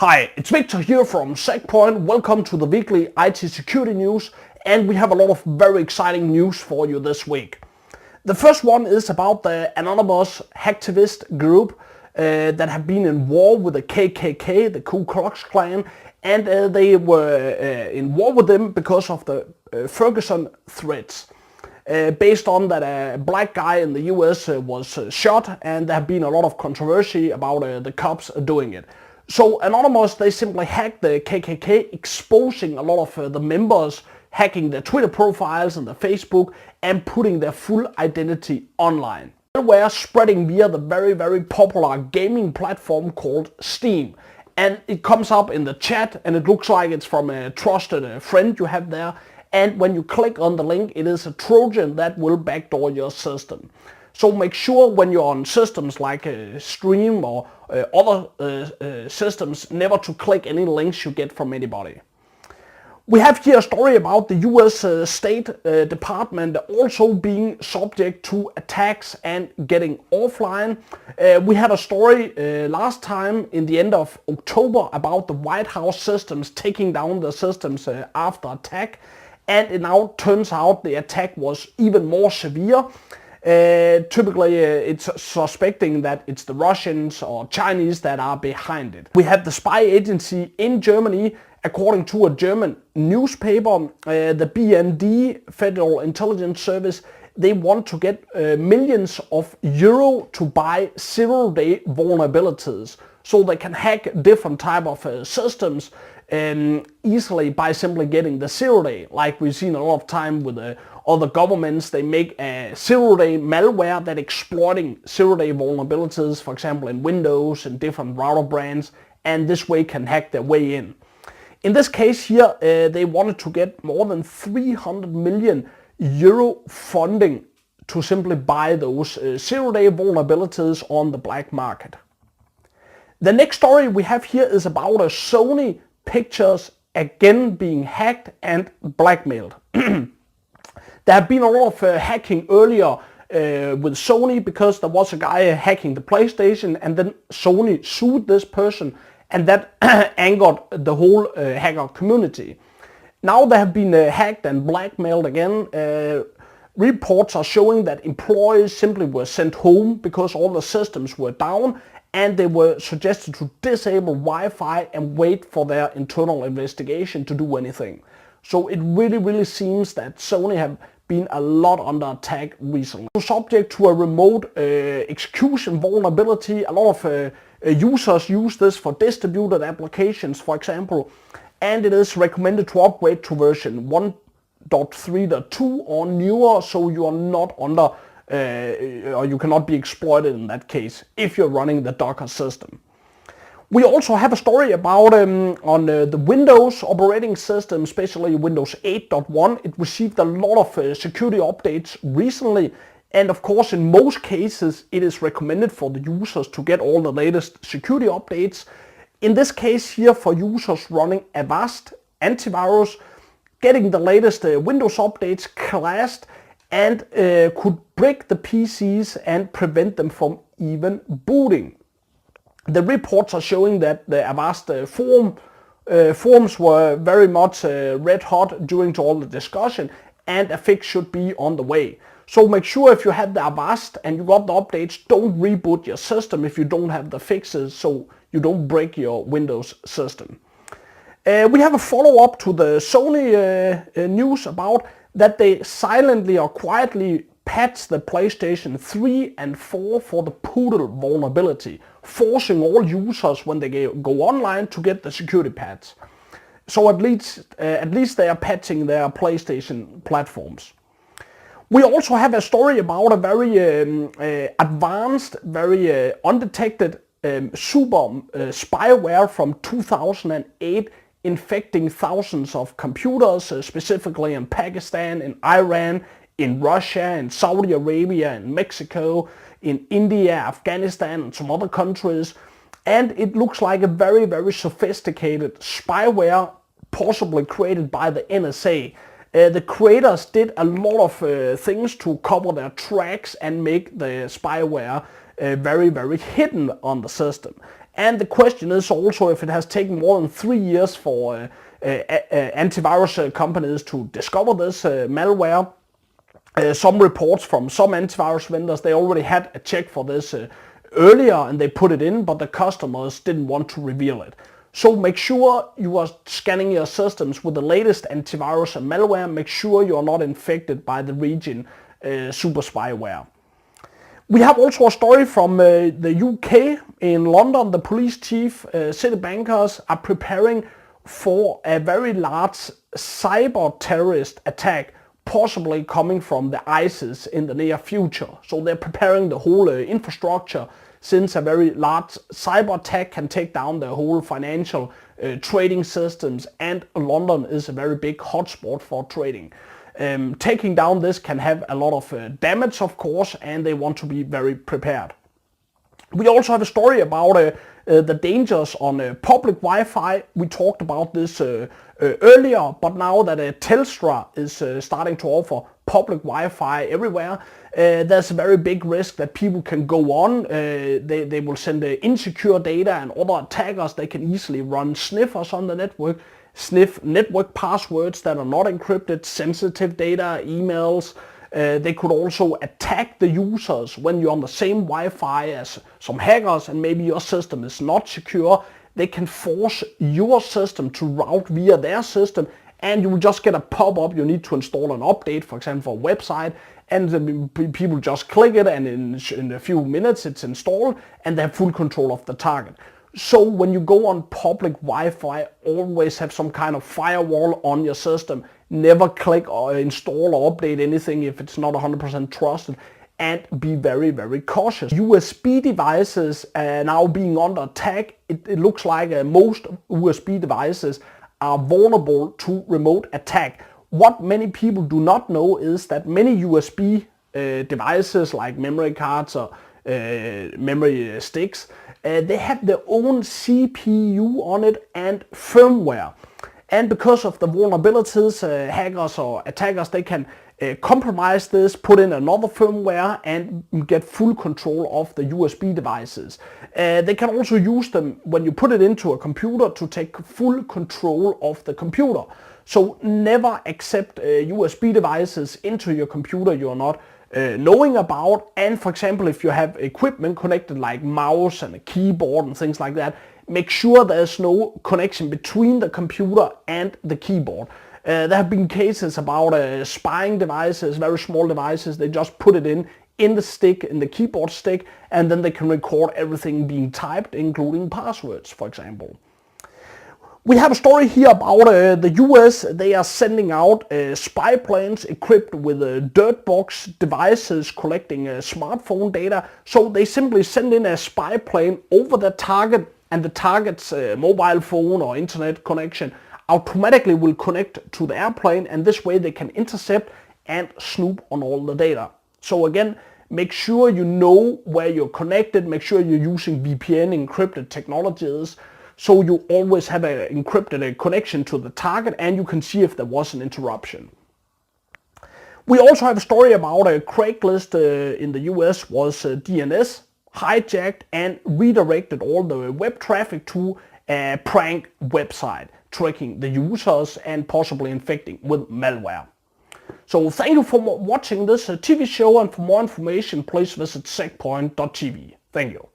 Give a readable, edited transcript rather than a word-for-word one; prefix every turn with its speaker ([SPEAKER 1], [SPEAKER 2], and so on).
[SPEAKER 1] Hi, it's Victor here from SecPoint. Welcome to the weekly IT security news, and we have a lot of very exciting news for you this week. The first one is about the anonymous hacktivist group that have been in war with the KKK, the Ku Klux Klan, and they were in war with them because of the Ferguson threats. Based on that a black guy in the US was shot, and there have been a lot of controversy about the cops doing it. So Anonymous, they simply hacked the KKK, exposing a lot of the members, hacking their Twitter profiles and their Facebook, and putting their full identity online. Malware spreading via the very popular gaming platform called Steam. And it comes up in the chat, and it looks like it's from a trusted friend you have there. And when you click on the link, it is a Trojan that will backdoor your system. So make sure when you're on systems like Stream or other systems, never to click any links you get from anybody. We have here a story about the US State Department also being subject to attacks and getting offline. We had a story last time in the end of October about the White House systems taking down the systems after attack, and it now turns out the attack was even more severe. Typically it's suspecting that it's the Russians or Chinese that are behind it. We have the spy agency in Germany, according to a German newspaper, the BND, Federal Intelligence Service. They want to get millions of euro to buy zero-day vulnerabilities, so they can hack different type of systems easily by simply getting the zero-day. Like we've seen a lot of time with other governments, they make a zero-day malware that exploiting zero-day vulnerabilities, for example in Windows and different router brands, and this way can hack their way in. In this case here, they wanted to get more than 300 million euro funding to simply buy those zero-day vulnerabilities on the black market. The next story we have here is about a Sony Pictures again being hacked and blackmailed. There have been a lot of hacking earlier with Sony, because there was a guy hacking the PlayStation, and then Sony sued this person, and that angered the whole hacker community. Now they have been hacked and blackmailed again. Reports are showing that employees simply were sent home because all the systems were down, and they were suggested to disable Wi-Fi and wait for their internal investigation to do anything. So it really seems that Sony have been a lot under attack recently. Subject to a remote execution vulnerability, a lot of users use this for distributed applications, for example, and it is recommended to upgrade to version 1.3.2 or newer, so you are not under or you cannot be exploited in that case if you're running the Docker system. We also have a story about on the Windows operating system, especially Windows 8.1. It received a lot of security updates recently, and of course in most cases it is recommended for the users to get all the latest security updates. In this case here, for users running Avast antivirus, getting the latest Windows updates crashed and could break the PCs and prevent them from even booting. The reports are showing that the Avast forums were very much red hot during all the discussion, and a fix should be on the way. So make sure if you have the Avast and you got the updates, don't reboot your system if you don't have the fixes, so you don't break your Windows system. We have a follow-up to the Sony news about that they silently or quietly patched the PlayStation 3 and 4 for the Poodle vulnerability, forcing all users when they go online to get the security patch. So at least they are patching their PlayStation platforms. We also have a story about a very advanced, very undetected super spyware from 2008, infecting thousands of computers, specifically in Pakistan, in Iran, in Russia, in Saudi Arabia, in Mexico, in India, Afghanistan, and some other countries. And it looks like a very sophisticated spyware, possibly created by the NSA. The creators did a lot of things to cover their tracks and make the spyware very hidden on the system. And the question is also if it has taken more than 3 years for antivirus companies to discover this malware. Some reports from some antivirus vendors, they already had a check for this earlier and they put it in, but the customers didn't want to reveal it. So make sure you are scanning your systems with the latest antivirus and malware. Make sure you are not infected by the region super spyware. We have also a story from the UK. In London, the police chief, city bankers are preparing for a very large cyber terrorist attack, possibly coming from the ISIS in the near future. So they're preparing the whole infrastructure, since a very large cyber attack can take down the whole financial trading systems, and London is a very big hotspot for trading. Taking down this can have a lot of damage, of course, and they want to be very prepared. We also have a story about the dangers on public Wi-Fi. We talked about this earlier, but now that Telstra is starting to offer public Wi-Fi everywhere, there's a very big risk that people can go on. They will send insecure data, and other attackers, they can easily run sniffers on the network, sniff network passwords that are not encrypted, sensitive data, emails. They could also attack the users when you're on the same Wi-Fi as some hackers and maybe your system is not secure. They can force your system to route via their system, and you will just get a pop-up. You need to install an update, for example, for a website, and people just click it, and in a few minutes it's installed and they have full control of the target. So when you go on public Wi-Fi, always have some kind of firewall on your system. Never click or install or update anything if it's not 100% trusted, and be very, very cautious. USB devices are now being under attack. It looks like most USB devices are vulnerable to remote attack. What many people do not know is that many USB devices like memory cards or memory sticks, they have their own CPU on it and firmware. And because of the vulnerabilities, hackers or attackers, they can compromise this, put in another firmware, and get full control of the USB devices. They can also use them when you put it into a computer to take full control of the computer. So never accept USB devices into your computer you're not knowing about. And for example, if you have equipment connected like mouse and a keyboard and things like that, make sure there's no connection between the computer and the keyboard. There have been cases about spying devices, very small devices. They just put it in the stick, in the keyboard stick, and then they can record everything being typed, including passwords, for example. We have a story here about the US. They are sending out spy planes equipped with dirt box devices collecting smartphone data. So they simply send in a spy plane over the target, and the target's mobile phone or internet connection automatically will connect to the airplane, and this way they can intercept and snoop on all the data. So again, make sure you know where you're connected, make sure you're using VPN encrypted technologies, so you always have an encrypted connection to the target and you can see if there was an interruption. We also have a story about Craigslist in the US was DNS hijacked and redirected all the web traffic to a prank website, tracking the users and possibly infecting with malware. So thank you for watching this TV show, and for more information please visit SecPoint.tv. Thank you.